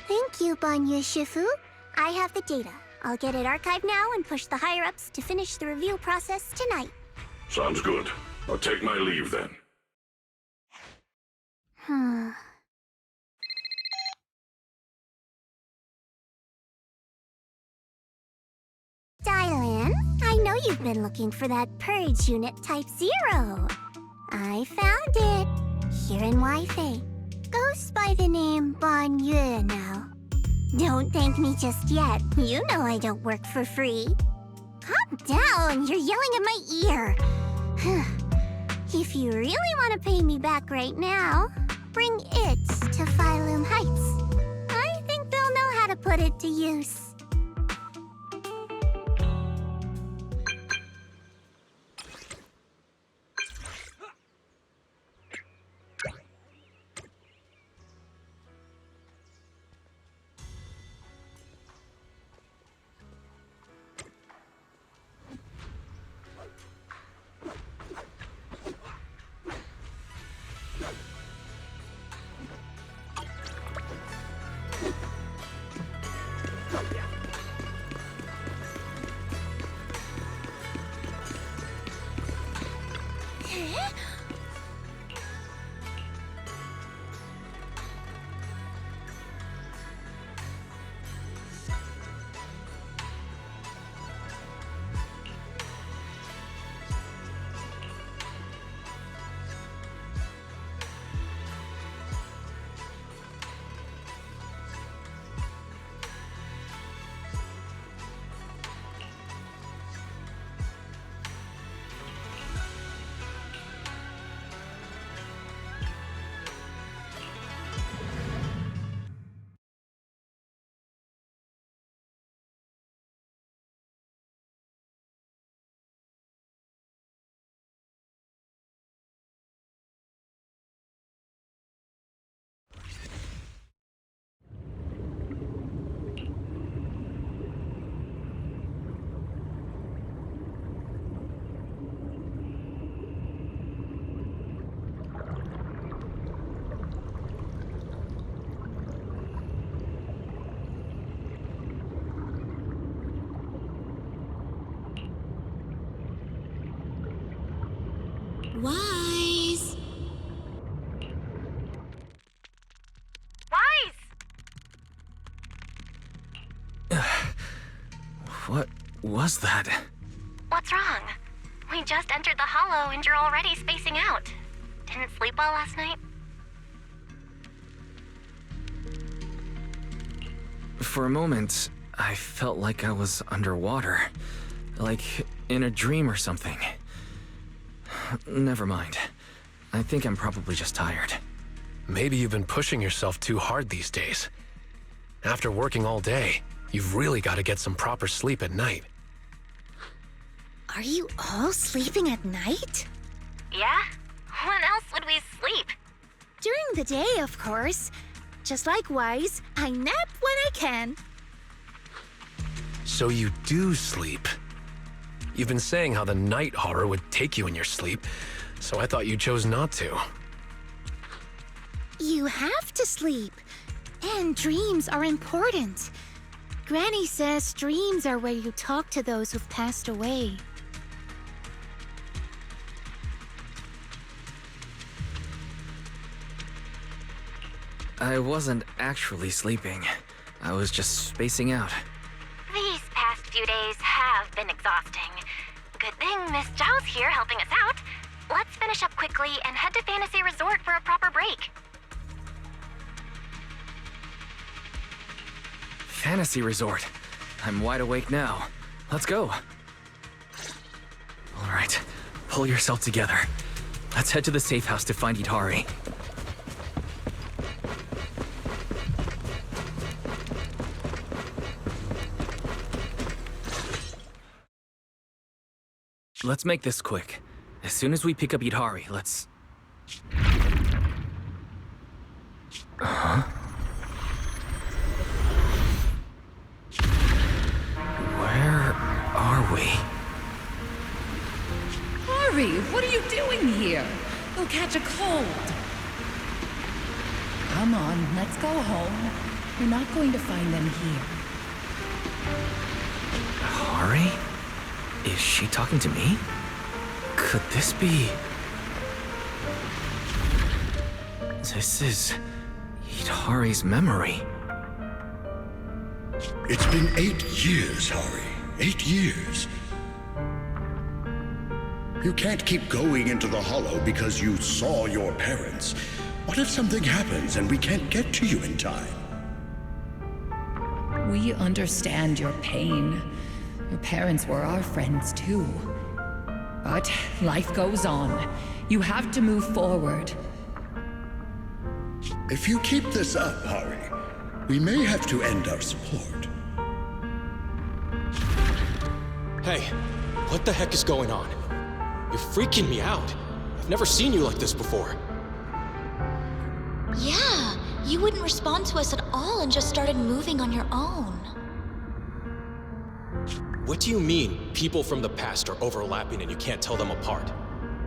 Thank you, Banya Shifu. I have the data. I'll get it archived now and push the higher-ups to finish the review process tonight. Sounds good. I'll take my leave then. Dylan, I know you've been looking for that purge unit Type 0. I found it. Here in Wi-Fi. Goes by the name Bon Yue now. Don't thank me just yet. You know I don't work for free. Calm down, you're yelling at my ear. If you really want to pay me back right now, bring it to Phylum Heights. I think they'll know how to put it to use. Wise! Wise! What was that? What's wrong? We just entered the hollow and you're already spacing out. Didn't sleep well last night? For a moment, I felt like I was underwater. Like in a dream or something. Never mind. I think I'm probably just tired. Maybe you've been pushing yourself too hard these days. After working all day, you've really got to get some proper sleep at night. Are you all sleeping at night? Yeah? When else would we sleep? During the day, of course. Just like Wise, I nap when I can. So you do sleep. You've been saying how the night horror would take you in your sleep, so I thought you chose not to. You have to sleep. And dreams are important. Granny says dreams are where you talk to those who've passed away. I wasn't actually sleeping. I was just spacing out. These past few days have been exhausting. Good thing Miss Zhao's here helping us out. Let's finish up quickly and head to Fantasy Resort for a proper break. Fantasy Resort. I'm wide awake now. Let's go. All right, pull yourself together. Let's head to the safe house to find Itari. Let's make this quick. As soon as we pick up Itari, let's... Huh? doing here? You'll catch a cold. Come on, let's go home. You're not going to find them here. Hari? Is she talking to me? Could this be... This is... Hari's memory. It's been 8 years, Hari. 8 years. You can't keep going into the Hollow because you saw your parents. What if something happens and we can't get to you in time? We understand your pain. Your parents were our friends too. But life goes on. You have to move forward. If you keep this up, Hari, we may have to end our support. Hey, what the heck is going on? You're freaking me out. I've never seen you like this before. Yeah, you wouldn't respond to us at all and just started moving on your own. What do you mean, people from the past are overlapping and you can't tell them apart?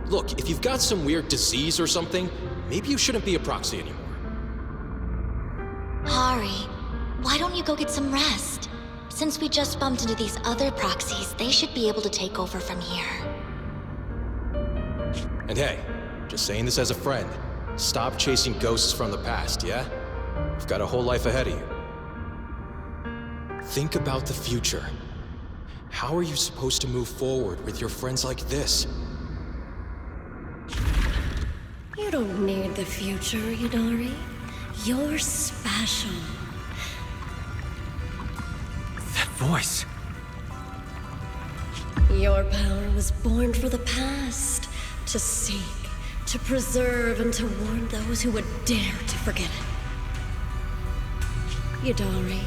Look, if you've got some weird disease or something, maybe you shouldn't be a proxy anymore. Hari, why don't you go get some rest? Since we just bumped into these other proxies, they should be able to take over from here. And hey, just saying this as a friend, stop chasing ghosts from the past, yeah? You've got a whole life ahead of you. Think about the future. How are you supposed to move forward with your friends like this? You don't need the future, Yidori. You're special. That voice. Your power was born for the past, to seek, to preserve, and to warn those who would dare to forget it. Yidori,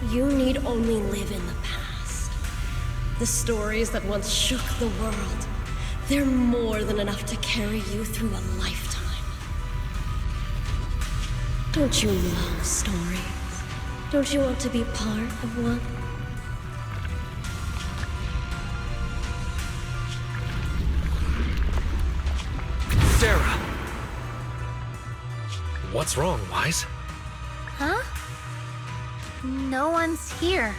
you need only live in the past. The stories that once shook the world, they're more than enough to carry you through a lifetime. Don't you love stories? Don't you want to be part of one? Sarah! What's wrong, Wise? Huh? No one's here.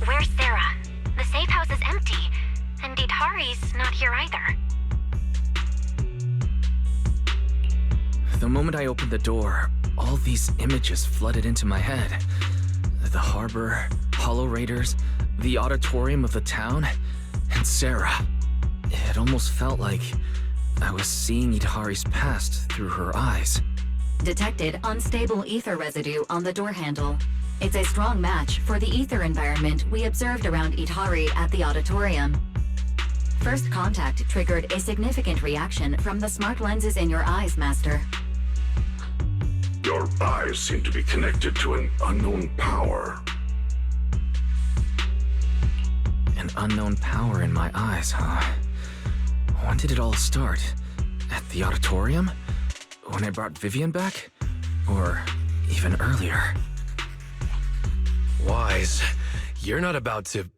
Where's Sarah? The safe house is empty. And Hari's not here either. The moment I opened the door, all these images flooded into my head. The harbor, Hollow Raiders, the auditorium of the town, and Sarah. It almost felt like I was seeing Hari's past through her eyes. Detected unstable ether residue on the door handle. It's a strong match for the ether environment we observed around Hari at the auditorium. First contact triggered a significant reaction from the smart lenses in your eyes, Master. Your eyes seem to be connected to an unknown power. An unknown power in my eyes, huh? When did it all start? At the auditorium? When I brought Vivian back? Or even earlier? Wise, you're not about to,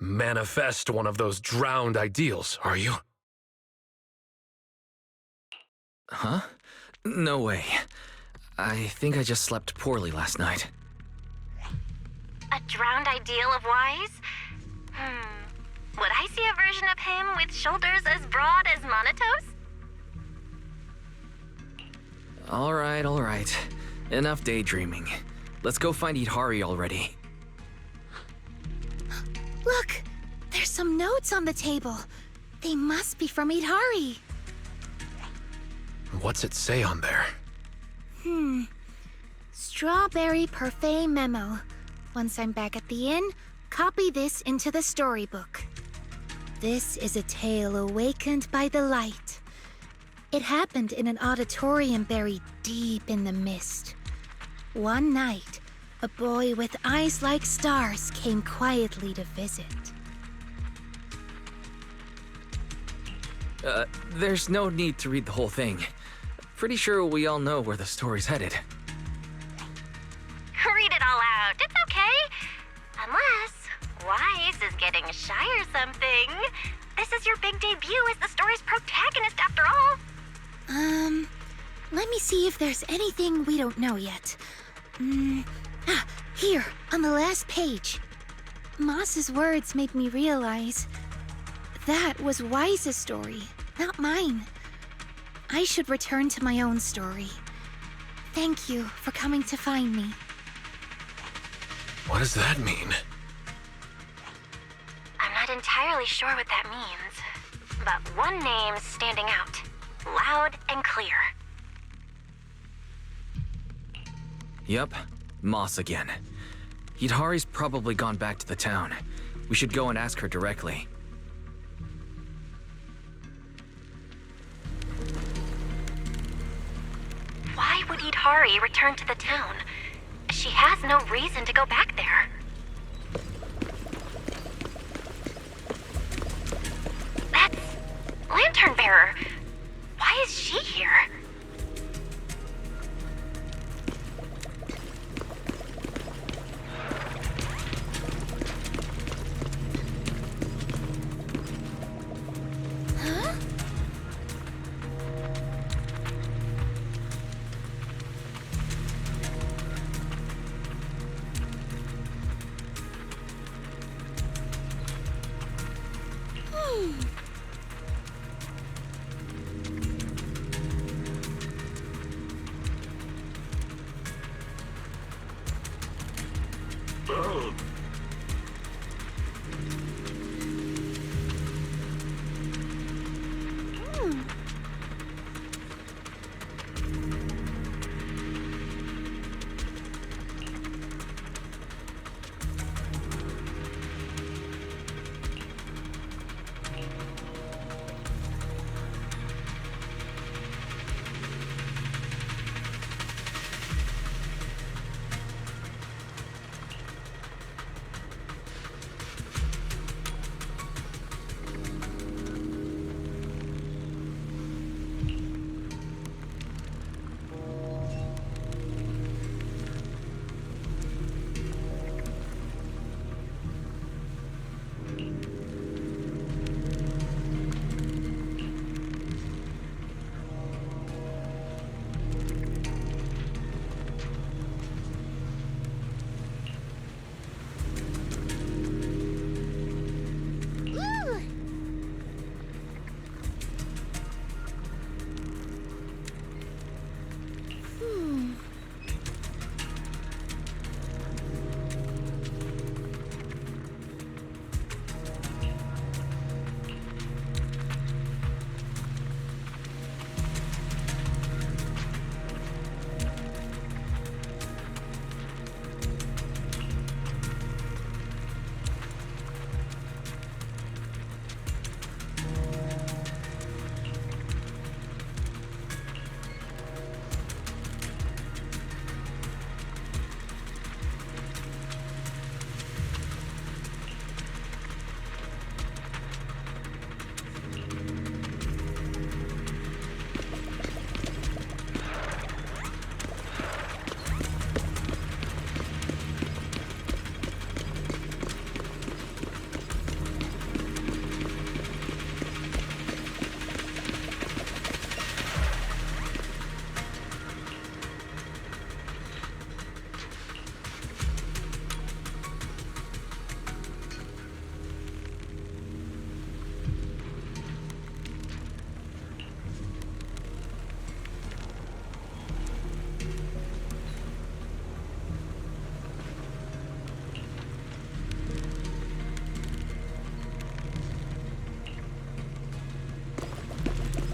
manifest one of those drowned ideals, are you? Huh? No way. I think I just slept poorly last night. A drowned ideal of Wise? Would I see a version of him with shoulders as broad as Monotos? All right. Enough daydreaming. Let's go find Hari already. Look! There's some notes on the table. They must be from Hari. What's it say on there? Strawberry Parfait Memo. Once I'm back at the inn, copy this into the storybook. This is a tale awakened by the light. It happened in an auditorium buried deep in the mist. One night, a boy with eyes like stars came quietly to visit. There's no need to read the whole thing. Pretty sure we all know where the story's headed. Read it all out. It's okay. Unless Wise is getting shy or something. is your big debut as the story's protagonist after all. Let me see if there's anything we don't know yet. Here, on the last page. Moss's words made me realize that was Wise's story, not mine. I should return to my own story. Thank you for coming to find me. What does that mean? I'm not entirely sure what that means, but one name's standing out, loud and clear. Yep, Moss again. Hidari's probably gone back to the town. We should go and ask her directly. Why would Hidari return to the town? She has no reason to go back there. That's Lantern Bearer. Why is she here?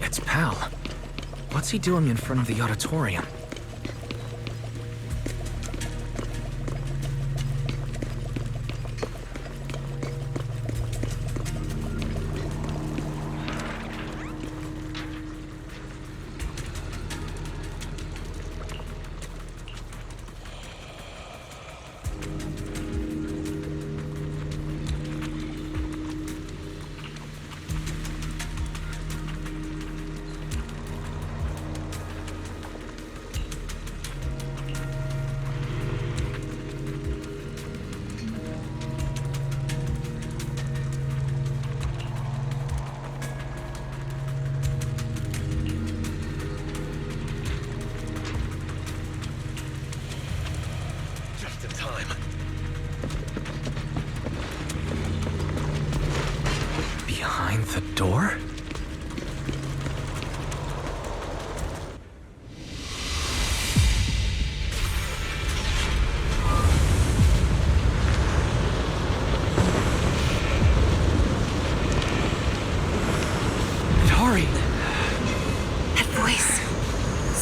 It's Pal. What's he doing in front of the auditorium?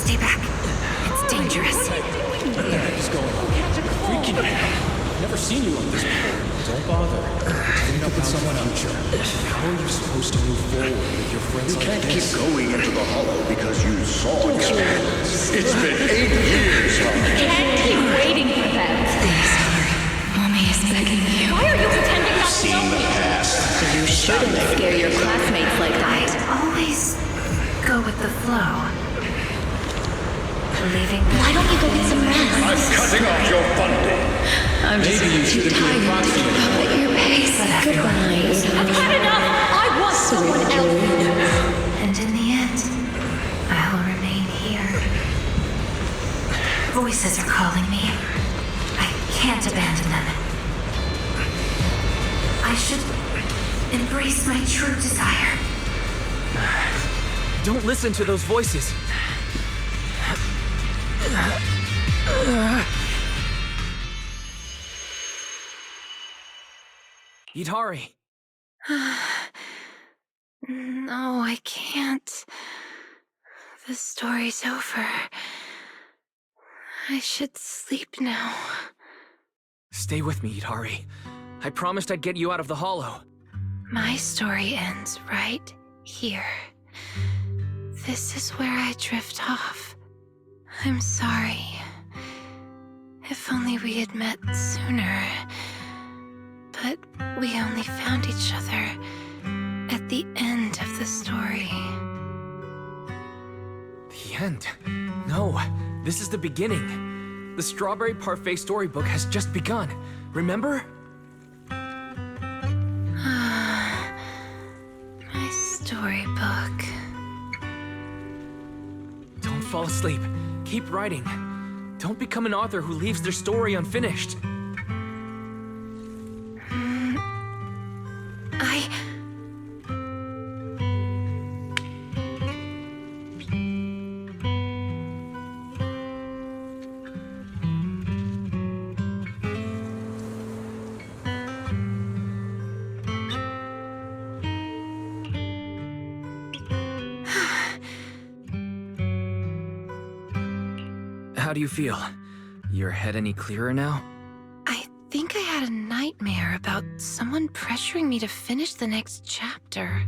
Stay back. It's dangerous. What the heck is going on? Freaking out. Never seen you like this before. Don't bother. Clean up with someone else. How are you supposed to move forward with your friends like Can't keep this? going into the hollow because you saw your parents. It's been 8 years, Harry. Can't keep waiting for them. Please, Harry. Mommy is begging you. Why are you pretending not to know me? You shouldn't scare your classmates like that. Always go with the flow. Believing Why don't you go get some rest? I'm cutting off your funding. I'm just Maybe you too shouldn't do tired approximate. to go at your pace. I've had enough! I want someone else! And in the end, I'll remain here. Voices are calling me. I can't abandon them. I should embrace my true desire. Don't listen to those voices. Itari. No, I can't. The story's over. I should sleep now. Stay with me, Itari. I promised I'd get you out of the hollow. My story ends right here. This is where I drift off. I'm sorry. If only we had met sooner. But we only found each other at the end of the story. The end? No, this is the beginning. The Strawberry Parfait storybook has just begun. Remember? My storybook. Don't fall asleep. Keep writing. Don't become an author who leaves their story unfinished. How do you feel? Your head any clearer now? I think I had a nightmare about someone pressuring me to finish the next chapter.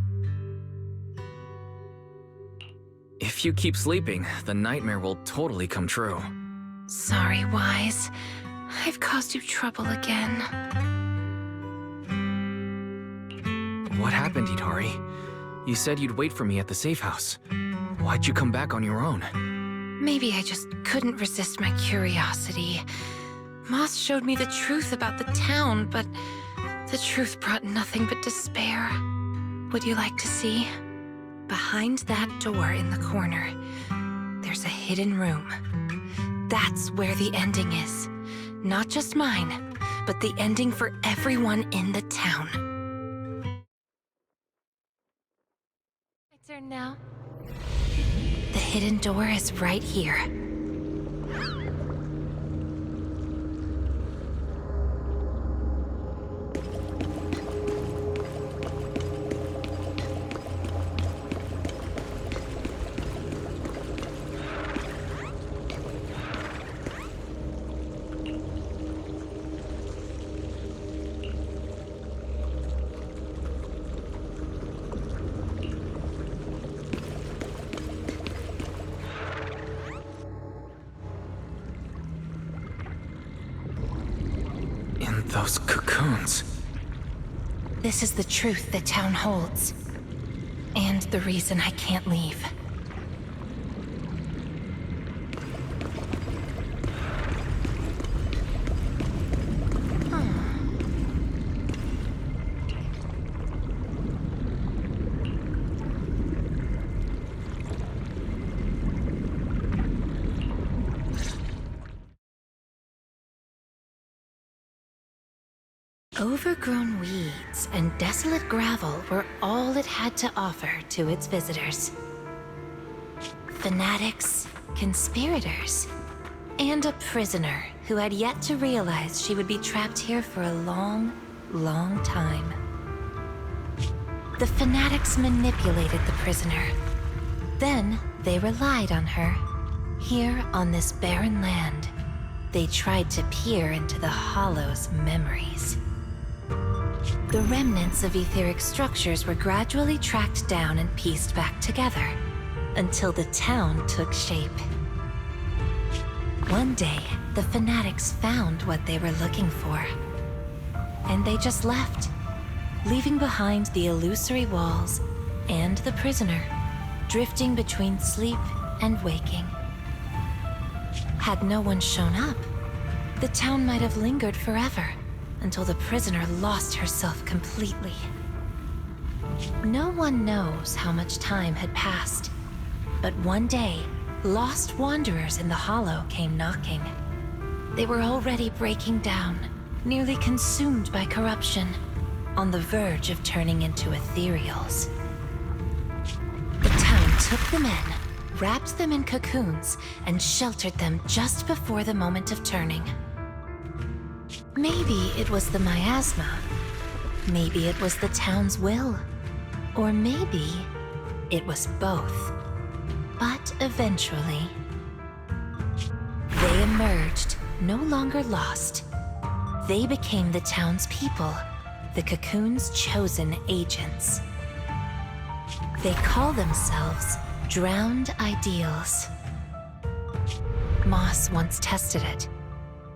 If you keep sleeping, the nightmare will totally come true. Sorry, Wise. I've caused you trouble again. What happened, Itari? You said you'd wait for me at the safe house. Why'd you come back on your own? Maybe I just couldn't resist my curiosity. Moss showed me the truth about the town, but the truth brought nothing but despair. Would you like to see? Behind that door in the corner, there's a hidden room. That's where the ending is. Not just mine, but the ending for everyone in the town. My turn now. The hidden door is right here. Those cocoons. This is the truth the town holds. And the reason I can't leave. Overgrown weeds and desolate gravel were all it had to offer to its visitors. Fanatics, conspirators, and a prisoner who had yet to realize she would be trapped here for a long, long time. The fanatics manipulated the prisoner. Then they relied on her. Here on this barren land, they tried to peer into the Hollow's memories. The remnants of etheric structures were gradually tracked down and pieced back together, until the town took shape. One day, the fanatics found what they were looking for. And they just left, leaving behind the illusory walls and the prisoner, drifting between sleep and waking. Had no one shown up, the town might have lingered forever, until the prisoner lost herself completely. No one knows how much time had passed, but one day, lost wanderers in the Hollow came knocking. They were already breaking down, nearly consumed by corruption, on the verge of turning into ethereals. The town took them in, wrapped them in cocoons, and sheltered them just before the moment of turning. Maybe it was the miasma. Maybe it was the town's will. Or maybe it was both. But eventually, they emerged, no longer lost. They became the town's people, the cocoon's chosen agents. They call themselves Drowned Ideals. Moss once tested it.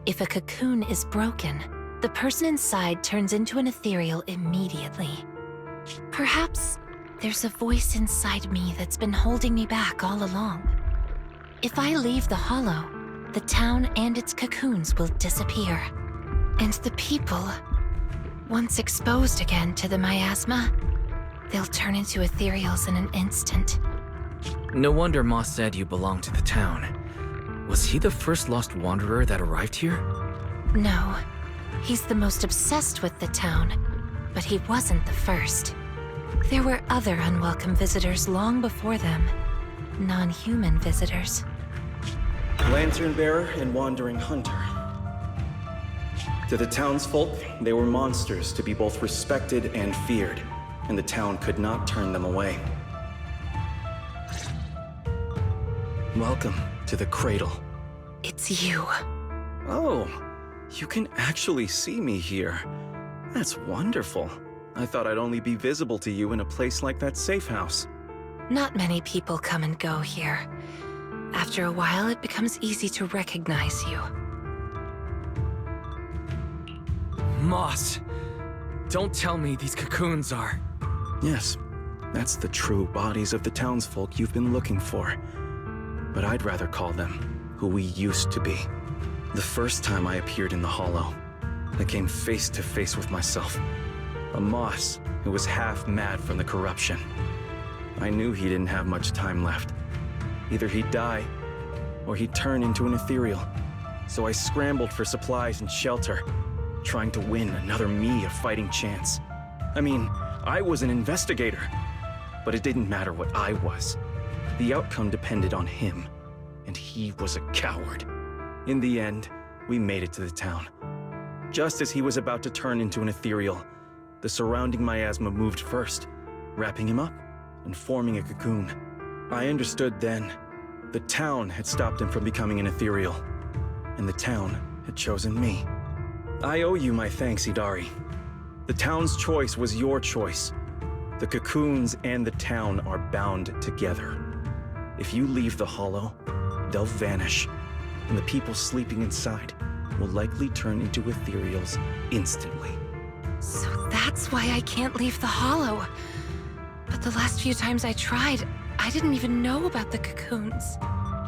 If a cocoon is broken, the person inside turns into an ethereal immediately. Perhaps there's a voice inside me that's been holding me back all along. If I leave the Hollow, the town and its cocoons will disappear. And the people, once exposed again to the miasma, they'll turn into ethereals in an instant. No wonder Moss said you belonged to the town. Was he the first lost wanderer that arrived here? No, he's the most obsessed with the town, but he wasn't the first. There were other unwelcome visitors long before them. Non-human visitors. Lantern bearer and wandering hunter. To the townsfolk, they were monsters to be both respected and feared, and the town could not turn them away. Welcome to the cradle. It's you. Oh, you can actually see me here. That's wonderful. I thought I'd only be visible to you in a place like that safe house. Not many people come and go here. After a while, it becomes easy to recognize you. Moss! Don't tell me these cocoons are... Yes, that's the true bodies of the townsfolk you've been looking for. But I'd rather call them who we used to be. The first time I appeared in the Hollow, I came face to face with myself. A Moss who was half mad from the corruption. I knew he didn't have much time left. Either he'd die, or he'd turn into an ethereal. So I scrambled for supplies and shelter, trying to win another me a fighting chance. I mean, I was an investigator, but it didn't matter what I was. The outcome depended on him, and he was a coward. In the end, we made it to the town. Just as he was about to turn into an ethereal, the surrounding miasma moved first, wrapping him up and forming a cocoon. I understood then. The town had stopped him from becoming an ethereal, and the town had chosen me. I owe you my thanks, Idari. The town's choice was your choice. The cocoons and the town are bound together. If you leave the Hollow, they'll vanish, and the people sleeping inside will likely turn into ethereals instantly. So that's why I can't leave the Hollow. But the last few times I tried, I didn't even know about the cocoons.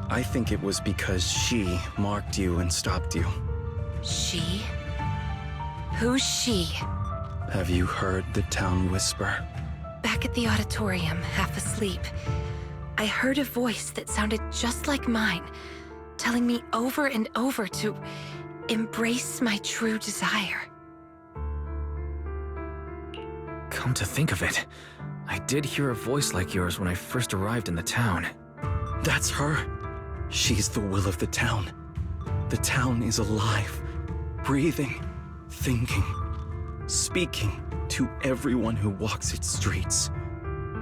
I think it was because she marked you and stopped you. She? Who's she? Have you heard the town whisper? Back at the auditorium, half asleep, I heard a voice that sounded just like mine, telling me over and over to embrace my true desire. Come to think of it, I did hear a voice like yours when I first arrived in the town. That's her. She's the will of the town. The town is alive, breathing, thinking, speaking to everyone who walks its streets.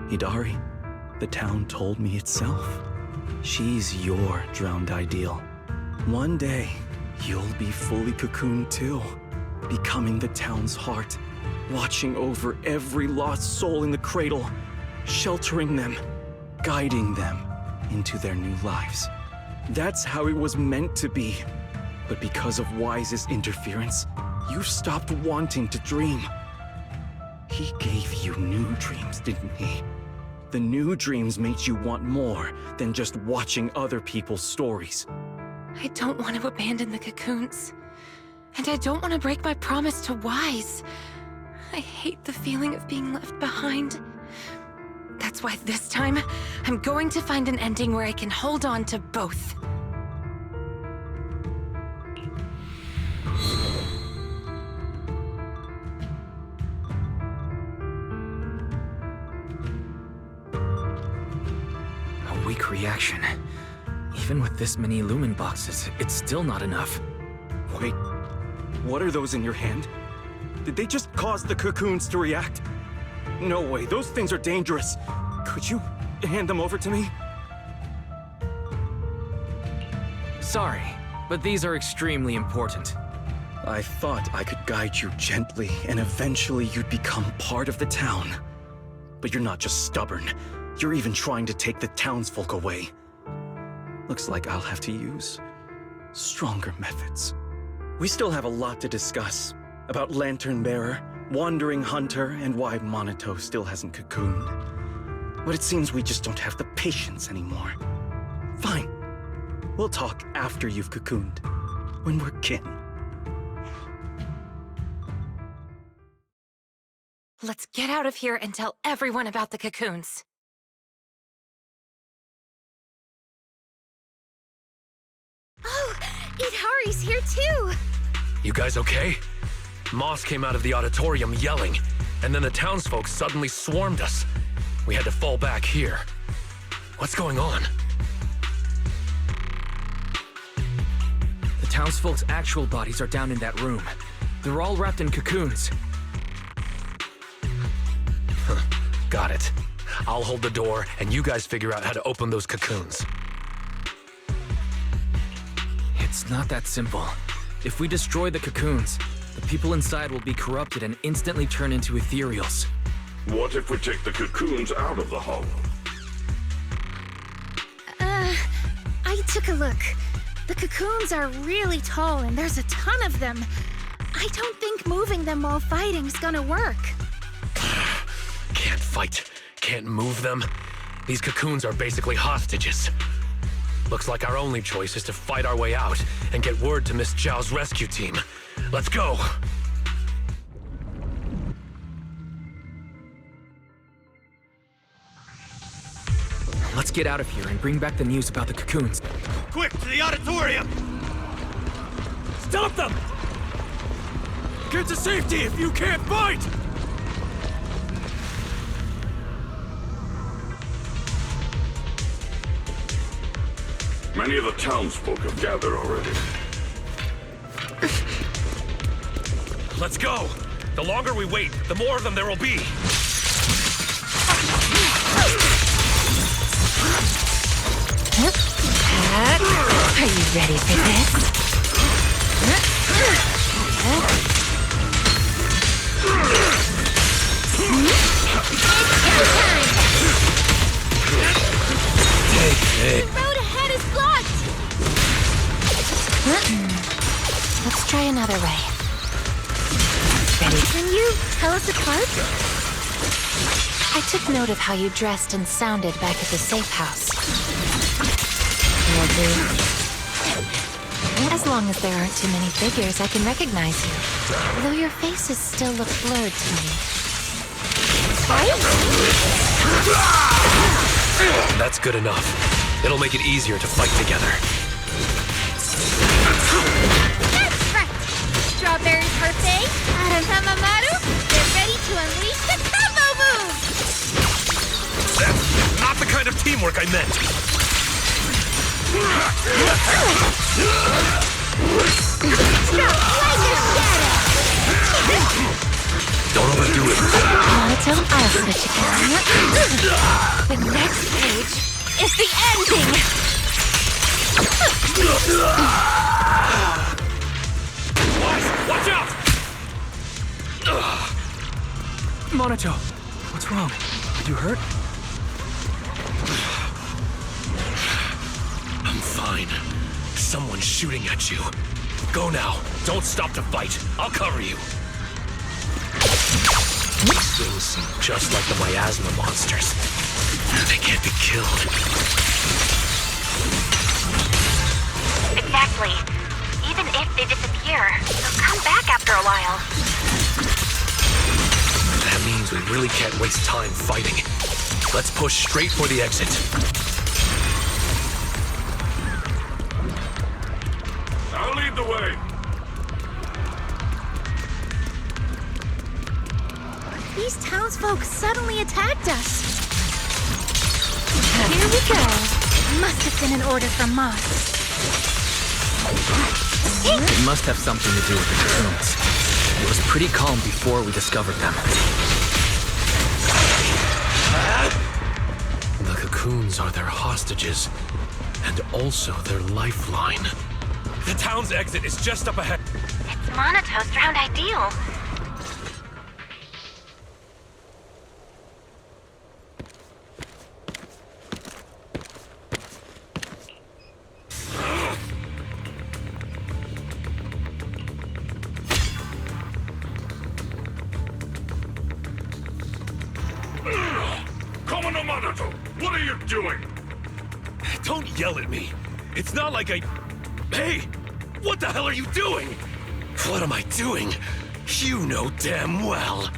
Idari, the town told me itself. She's your drowned ideal. One day, you'll be fully cocooned too, becoming the town's heart, watching over every lost soul in the cradle, sheltering them, guiding them into their new lives. That's how it was meant to be. But because of Wise's interference, you stopped wanting to dream. He gave you new dreams, didn't he? The new dreams made you want more than just watching other people's stories. I don't want to abandon the cocoons. And I don't want to break my promise to Wise. I hate the feeling of being left behind. That's why this time, I'm going to find an ending where I can hold on to both. A weak reaction. Even with this many lumen boxes, it's still not enough. Wait, what are those in your hand? Did they just cause the cocoons to react? No way, those things are dangerous. Could you hand them over to me? Sorry, but these are extremely important. I thought I could guide you gently, and eventually you'd become part of the town. But you're not just stubborn. You're even trying to take the townsfolk away. Looks like I'll have to use stronger methods. We still have a lot to discuss about Lantern Bearer, Wandering Hunter, and why Monito still hasn't cocooned. But it seems we just don't have the patience anymore. Fine. We'll talk after you've cocooned, when we're kin. Let's get out of here and tell everyone about the cocoons. Oh, Itari's here too! You guys okay? Moss came out of the auditorium yelling, and then the townsfolk suddenly swarmed us. We had to fall back here. What's going on? The townsfolk's actual bodies are down in that room. They're all wrapped in cocoons. Got it. I'll hold the door, and you guys figure out how to open those cocoons. It's not that simple. If we destroy the cocoons, the people inside will be corrupted and instantly turn into ethereals. What if we take the cocoons out of the hollow? I took a look. The cocoons are really tall and there's a ton of them. I don't think moving them while fighting's gonna work. Can't fight. Can't move them. These cocoons are basically hostages. Looks like our only choice is to fight our way out and get word to Miss Zhao's rescue team. Let's go! Let's get out of here and bring back the news about the cocoons. Quick, to the auditorium! Stop them! Get to safety if you can't fight! Many of the townsfolk have gathered already. Let's go! The longer we wait, the more of them there will be! Are you ready for this? Hey. The road ahead is blocked! Let's try another way. Ready? Can you tell us apart? I took note of how you dressed and sounded back at the safe house. Will do. As long as there aren't too many figures, I can recognize you. Though your faces still look blurred to me. That's good enough. It'll make it easier to fight together. That's right! Strawberry Parfait, Adam Hamamaru, they're ready to unleash the combo move! That's not the kind of teamwork I meant! Don't overdo it. Monotone, I'll switch again. The next page. is the ending! Watch out! Monato, what's wrong? You hurt? I'm fine. Someone's shooting at you. Go now. Don't stop to fight. I'll cover you. These things seem just like the miasma monsters. They can't be killed. Exactly. Even if they disappear, they'll come back after a while. That means we really can't waste time fighting. Let's push straight for the exit. I'll lead the way. These townsfolk suddenly attacked us. Here we go. Must have been an order from Moss. It must have something to do with the cocoons. It was pretty calm before we discovered them. The cocoons are their hostages, and also their lifeline. The town's exit is just up ahead. It's Monato's drowned ideal. Commander Monato, what are you doing? Don't yell at me. It's not like I... Hey! What the hell are you doing? What am I doing? You know damn well.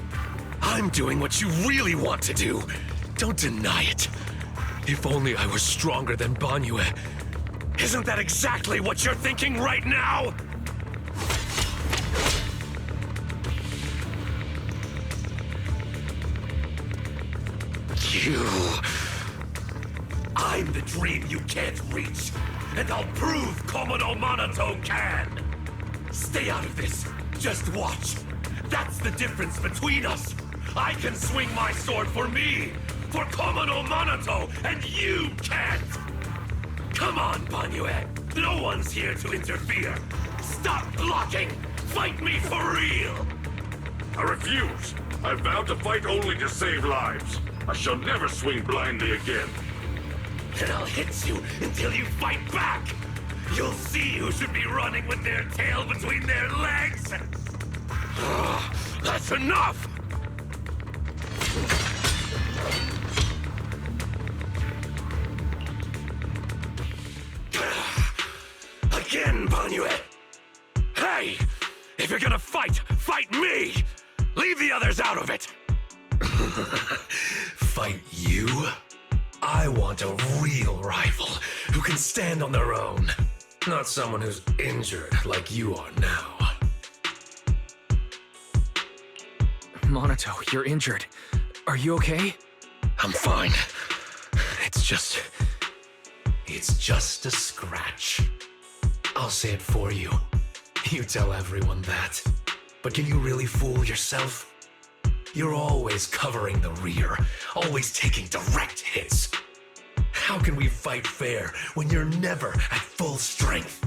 I'm doing what you really want to do. Don't deny it. If only I were stronger than Banyue. Isn't that exactly what you're thinking right now? You... I'm the dream you can't reach, and I'll prove Komodo Monato can! Stay out of this. Just watch. That's the difference between us. I can swing my sword for me, for Komodo Monato, and you can't! Come on, Banyue. No one's here to interfere. Stop blocking! Fight me for real! I refuse. I vow to fight only to save lives. I shall never swing blindly again. Then I'll hit you until you fight back! You'll see who should be running with their tail between their legs! That's enough! Again, Banyue! Hey! If you're gonna fight, fight me! Leave the others out of it! Fight you? I want a real rival who can stand on their own. Not someone who's injured like you are now. Monato, you're injured. Are you okay? I'm fine. It's just a scratch. I'll say it for you. You tell everyone that. But can you really fool yourself? You're always covering the rear, always taking direct hits. How can we fight fair when you're never at full strength?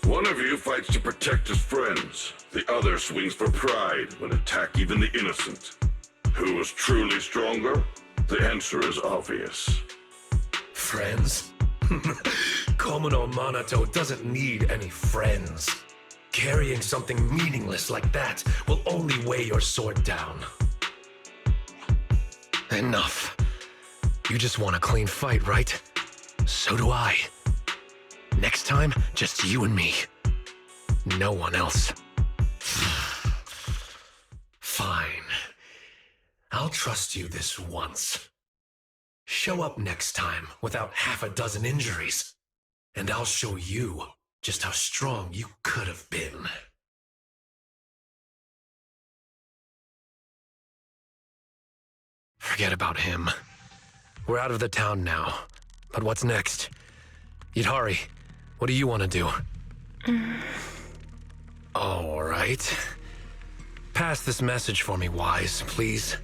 One of you fights to protect his friends. The other swings for pride when attack even the innocent. Who is truly stronger? The answer is obvious. Friends? Komodo Monato doesn't need any friends. Carrying something meaningless like that will only weigh your sword down. Enough. You just want a clean fight, right? So do I. Next time, just you and me. No one else. Fine. I'll trust you this once. Show up next time without half a dozen injuries, and I'll show you just how strong you could have been. Forget about him. We're out of the town now. But what's next? Yidhari, what do you want to do? All right. Pass this message for me, Wise, please.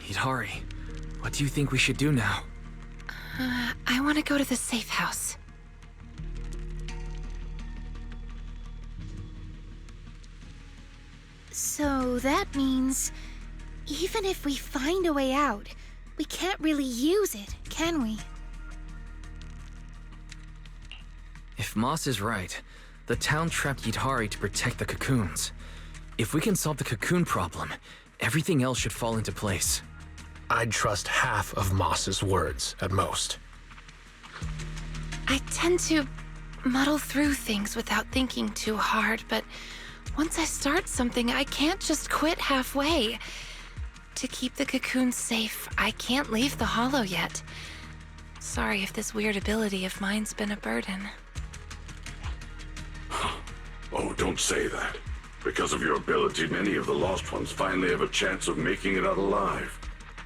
Hidari, what do you think we should do now? I want to go to the safe house. So that means, even if we find a way out, we can't really use it, can we? If Moss is right, the town trapped Hidari to protect the cocoons. If we can solve the cocoon problem, everything else should fall into place. I'd trust half of Moss's words, at most. I tend to muddle through things without thinking too hard, but once I start something, I can't just quit halfway. To keep the cocoons safe, I can't leave the hollow yet. Sorry if this weird ability of mine's been a burden. Oh, don't say that. Because of your ability, many of the Lost Ones finally have a chance of making it out alive.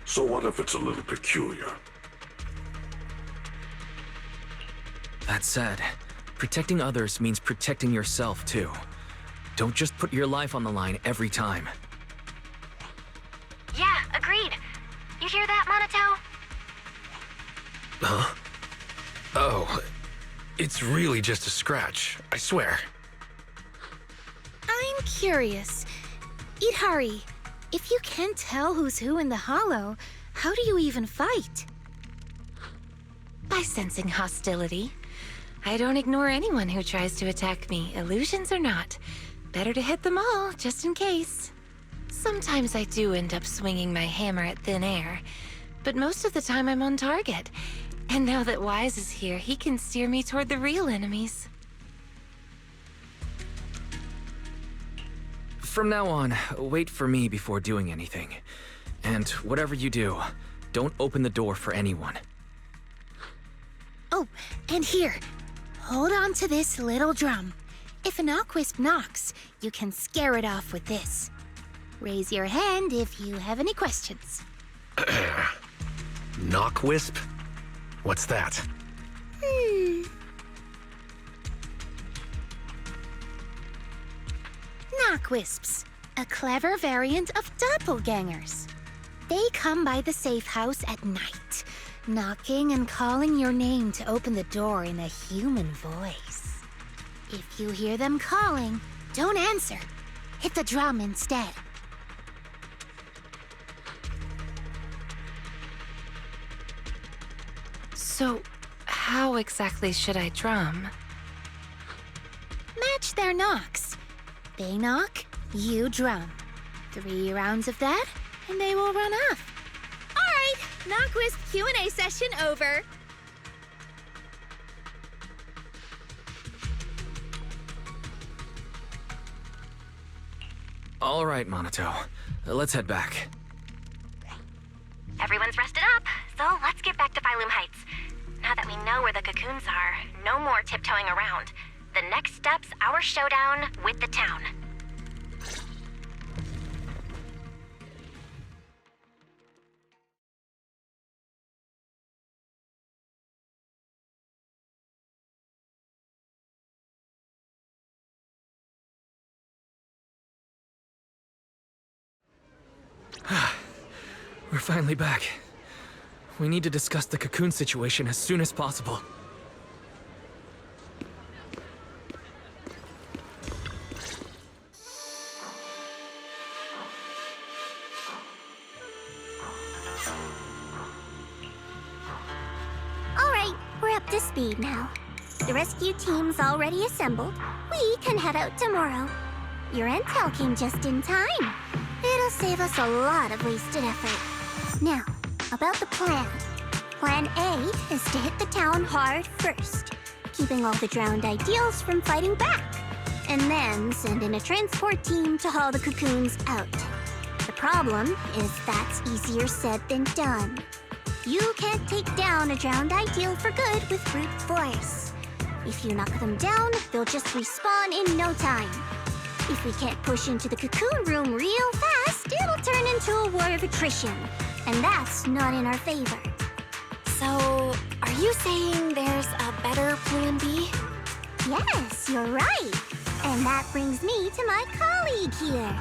So what if it's a little peculiar? That said, protecting others means protecting yourself too. Don't just put your life on the line every time. Yeah, agreed. You hear that, Monato? Huh? Oh, it's really just a scratch, I swear. I'm curious. Hidari, if you can't tell who's who in the hollow, how do you even fight? By sensing hostility. I don't ignore anyone who tries to attack me, illusions or not. Better to hit them all, just in case. Sometimes I do end up swinging my hammer at thin air, but most of the time I'm on target. And now that Wise is here, he can steer me toward the real enemies. From now on, wait for me before doing anything. And whatever you do, don't open the door for anyone. Oh, and here, hold on to this little drum. If an Aquisp knocks, you can scare it off with this. Raise your hand if you have any questions. Knockwisp? What's that? Knockwisps, a clever variant of doppelgangers. They come by the safe house at night, knocking and calling your name to open the door in a human voice. If you hear them calling, don't answer. Hit the drum instead. So, how exactly should I drum? Match their knocks. They knock, you drum. 3 rounds of that, and they will run off. All right, Knockwisp Q&A session over. All right, Monato. Let's head back. Everyone's rested up, so let's get back to Phylum Heights. Now that we know where the cocoons are, no more tiptoeing around. The next step's our showdown with the town. We're finally back. We need to discuss the cocoon situation as soon as possible. All right, we're up to speed now. The rescue team's already assembled. We can head out tomorrow. Your intel came just in time. It'll save us a lot of wasted effort. Now, about the plan. Plan A is to hit the town hard first, keeping all the drowned ideals from fighting back, and then send in a transport team to haul the cocoons out. The problem is that's easier said than done. You can't take down a drowned ideal for good with brute force. If you knock them down, they'll just respawn in no time. If we can't push into the cocoon room real fast, it'll turn into a war of attrition. And that's not in our favor. So, are you saying there's a better plan B? Yes, you're right. And that brings me to my colleague here.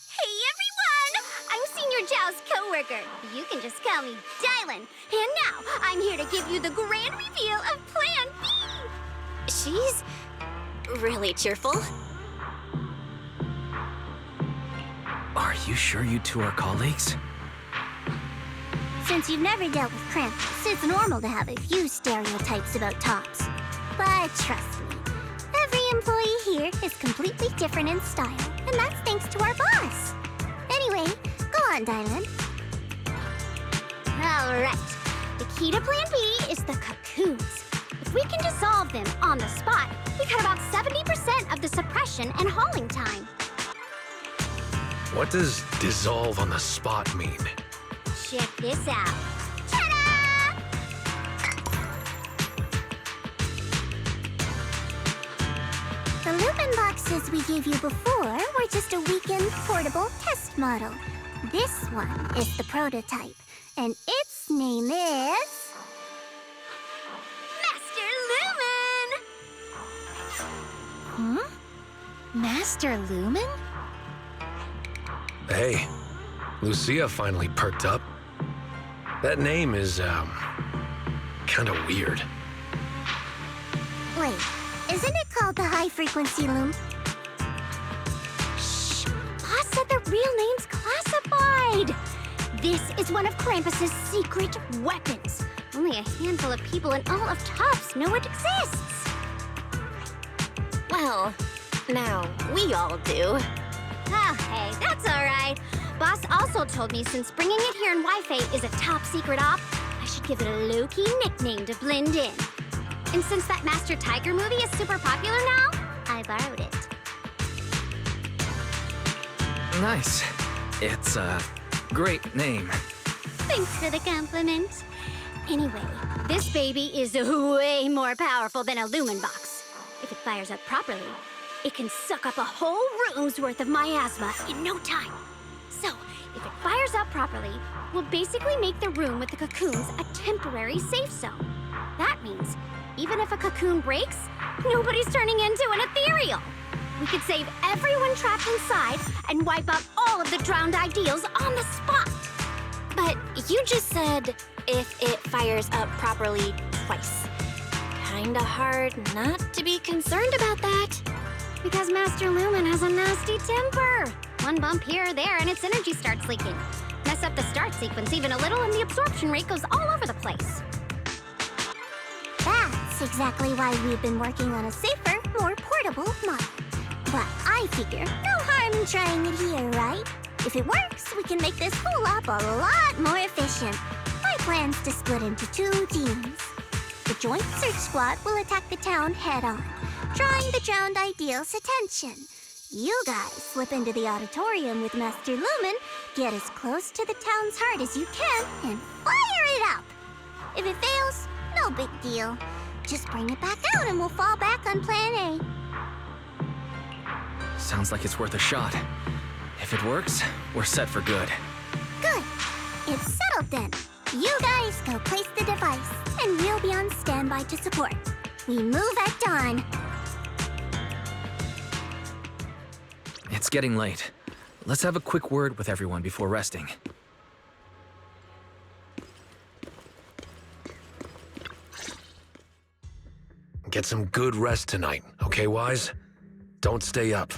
Hey everyone! I'm Senior Burger. You can just call me Dylan. And now, I'm here to give you the grand reveal of Plan B. She's really cheerful. Are you sure you two are colleagues? Since you've never dealt with Krampus, it's normal to have a few stereotypes about tops. But trust me, every employee here is completely different in style, and that's thanks to our boss. Anyway, go on, Dylan. Alright, the key to Plan B is the cocoons. If we can dissolve them on the spot, we cut about 70% of the suppression and hauling time. What does dissolve on the spot mean? Check this out. Ta-da! The Lupin boxes we gave you before were just a weekend portable test model. This one is the prototype, and its name is... Master Lumen! Huh? Master Lumen? Hey, Lucia finally perked up. That name is, kinda weird. Wait, isn't it called the high-frequency loom? Shh! Boss said the real name's classified! This is one of Krampus's secret weapons. Only a handful of people in all of Tufts know it exists. Well, now we all do. Oh, hey, that's all right. Boss also told me since bringing it here in Wi-Fi is a top secret op, I should give it a low-key nickname to blend in. And since that Master Tiger movie is super popular now, I borrowed it. Nice. It's a great name. Thanks for the compliment. Anyway, this baby is way more powerful than a Lumen box. If it fires up properly, it can suck up a whole room's worth of miasma in no time. So, if it fires up properly, we'll basically make the room with the cocoons a temporary safe zone. That means, even if a cocoon breaks, nobody's turning into an ethereal. We could save everyone trapped inside and wipe out all of the drowned ideals on the spot. But you just said if it fires up properly twice. Kinda hard not to be concerned about that. Because Master Lumen has a nasty temper. One bump here or there and its energy starts leaking. Mess up the start sequence even a little and the absorption rate goes all over the place. That's exactly why we've been working on a safer, more portable model. But I figure no harm in trying it here, right? If it works, we can make this whole op a lot more efficient. My plan's to split into 2 teams. The Joint Search Squad will attack the town head-on, drawing the drowned ideals' attention. You guys slip into the auditorium with Master Lumen, get as close to the town's heart as you can, and fire it up! If it fails, no big deal. Just bring it back out and we'll fall back on Plan A. Sounds like it's worth a shot. If it works, we're set for good. Good. It's settled then. You guys go place the device, and we'll be on standby to support. We move at dawn. It's getting late. Let's have a quick word with everyone before resting. Get some good rest tonight, okay, Wise? Don't stay up.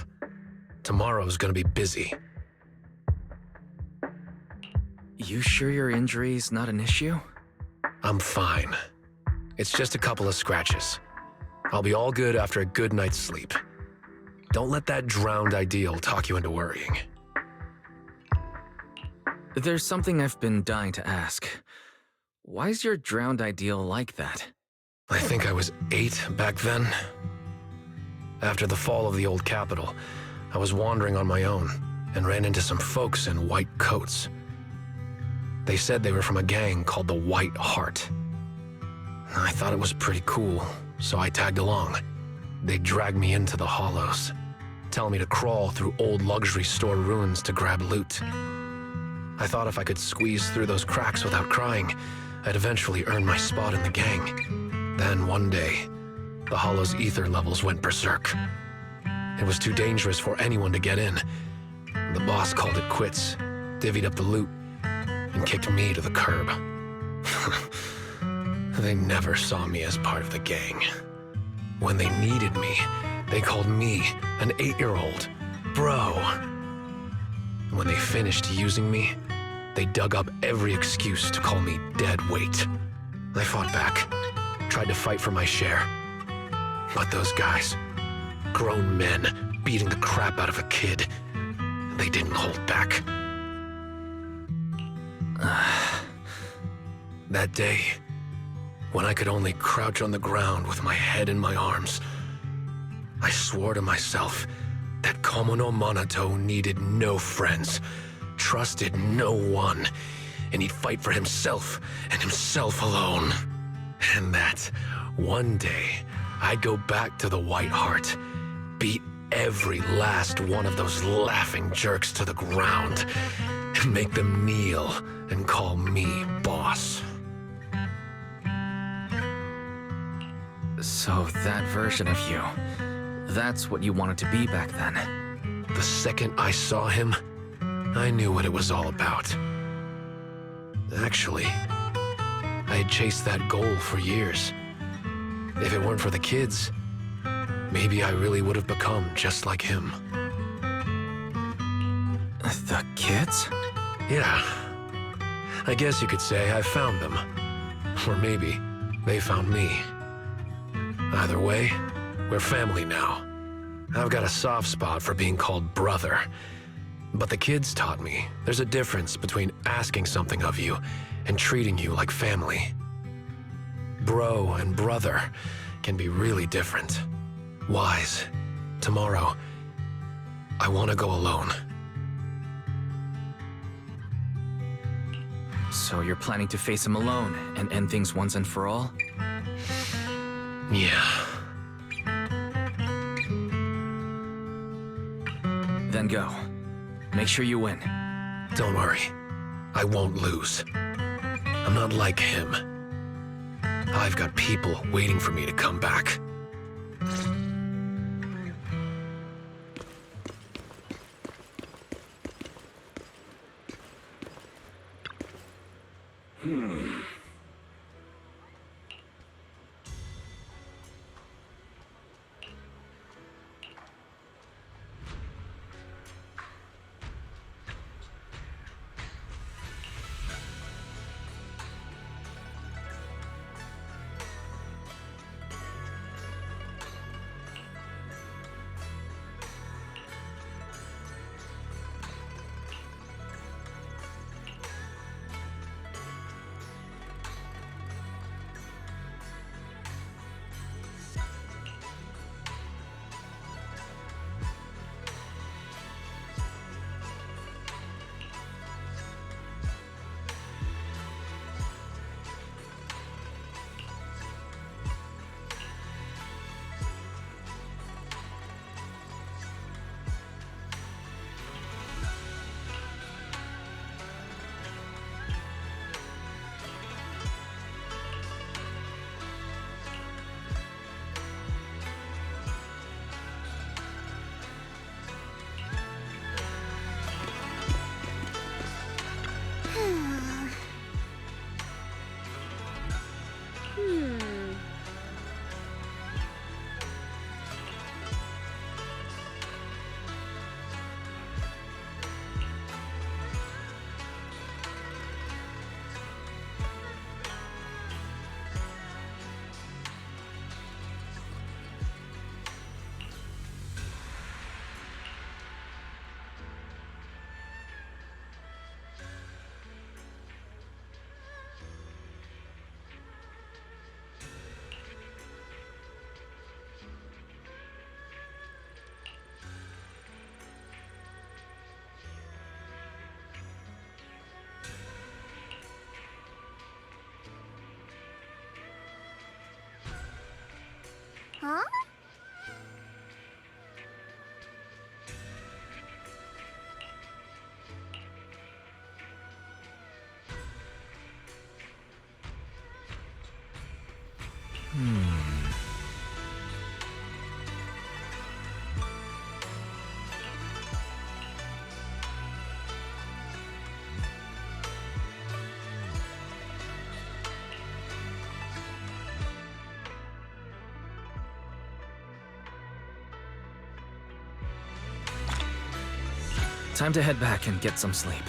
Tomorrow's gonna be busy. You sure your injury's not an issue? I'm fine. It's just a couple of scratches. I'll be all good after a good night's sleep. Don't let that drowned ideal talk you into worrying. There's something I've been dying to ask. Why's your drowned ideal like that? I think I was 8 back then. After the fall of the old capital, I was wandering on my own and ran into some folks in white coats. They said they were from a gang called the White Heart. I thought it was pretty cool, so I tagged along. They dragged me into the hollows, telling me to crawl through old luxury store ruins to grab loot. I thought if I could squeeze through those cracks without crying, I'd eventually earn my spot in the gang. Then one day, the hollow's ether levels went berserk. It was too dangerous for anyone to get in. The boss called it quits, divvied up the loot, and kicked me to the curb. They never saw me as part of the gang. When they needed me, they called me an 8-year-old bro. When they finished using me, they dug up every excuse to call me dead weight. I fought back, tried to fight for my share. But those guys, grown men beating the crap out of a kid, they didn't hold back. That day, when I could only crouch on the ground with my head in my arms, I swore to myself that Komono Monato needed no friends, trusted no one, and he'd fight for himself and himself alone. And that one day, I'd go back to the White Heart, beat every last one of those laughing jerks to the ground, and make them kneel and call me boss. So that version of you, that's what you wanted to be back then? The second I saw him, I knew what it was all about. Actually, I had chased that goal for years. If it weren't for the kids, maybe I really would have become just like him. The kids? Yeah. I guess you could say I found them. Or maybe they found me. Either way, we're family now. I've got a soft spot for being called brother. But the kids taught me there's a difference between asking something of you and treating you like family. Bro and brother can be really different. Wise, tomorrow, I want to go alone. So you're planning to face him alone and end things once and for all? Yeah. Then go. Make sure you win. Don't worry. I won't lose. I'm not like him. I've got people waiting for me to come back. Huh? Time to head back and get some sleep.